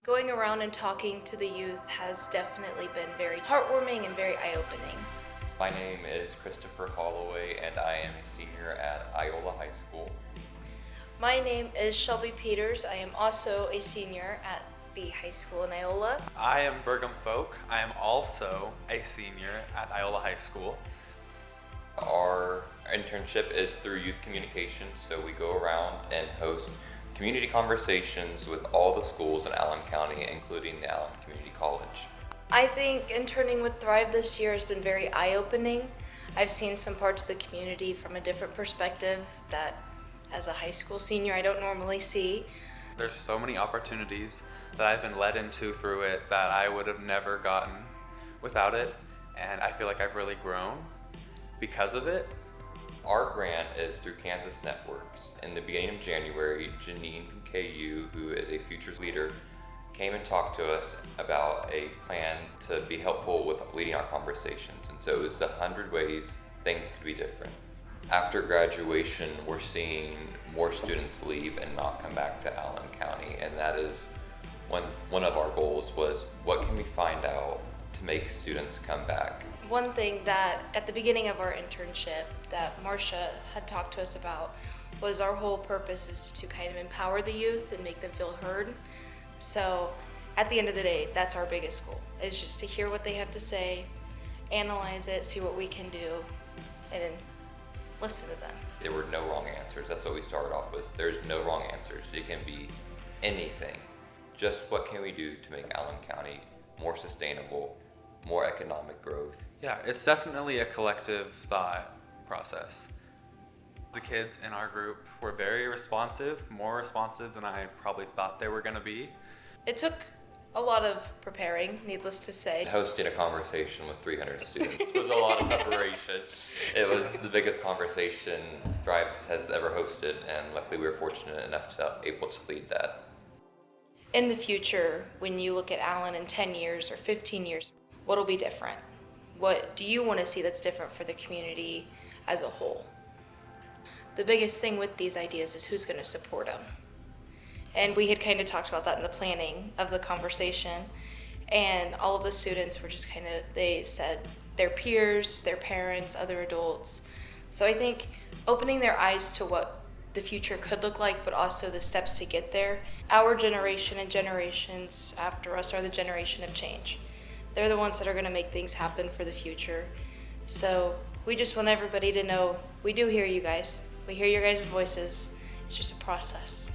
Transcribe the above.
Going around and talking to the youth has definitely been very heartwarming and very eye-opening. My name is Christopher Holloway and I am a senior at Iola High School. My name is Shelby Peters. I am also a senior at the high school in Iola. I am Bergam Folk. I am also a senior at Iola High School. Our internship is through youth communications, so we go around and host community conversations with all the schools in Allen County, including the Allen Community College. I think interning with Thrive this year has been very eye-opening. I've seen some parts of the community from a different perspective that as a high school senior I don't normally see. There's so many opportunities that I've been led into through it that I would have never gotten without it, and I feel like I've really grown because of it. Our grant is through Kansas Networks. In the beginning of January, Janine from KU, who is a futures leader, came and talked to us about a plan to be helpful with leading our conversations. And so it was the 100 ways things could be different. After graduation, we're seeing more students leave and not come back to Allen County. And that is one of our goals was, what can we find out to make students come back? One thing that at the beginning of our internship that Marcia had talked to us about was our whole purpose is to kind of empower the youth and make them feel heard. So at the end of the day, that's our biggest goal, is just to hear what they have to say, analyze it, see what we can do, and then listen to them. There were no wrong answers. That's what we started off with. There's no wrong answers. It can be anything. Just what can we do to make Allen County more sustainable, more economic growth? Yeah, it's definitely a collective thought process. The kids in our group were very responsive, more responsive than I probably thought they were going to be. It took a lot of preparing, needless to say. Hosting a conversation with 300 students was a lot of preparation. It was the biggest conversation Thrive has ever hosted, and luckily we were fortunate enough to able to lead that. In the future, when you look at Allen in 10 years or 15 years, what'll be different? What do you want to see that's different for the community as a whole? The biggest thing with these ideas is who's going to support them. And we had kind of talked about that in the planning of the conversation. And all of the students were just kind of, they said their peers, their parents, other adults. So I think opening their eyes to what the future could look like, but also the steps to get there. Our generation and generations after us are the generation of change. They're the ones that are going to make things happen for the future. So we just want everybody to know we do hear you guys. We hear your guys' voices. It's just a process.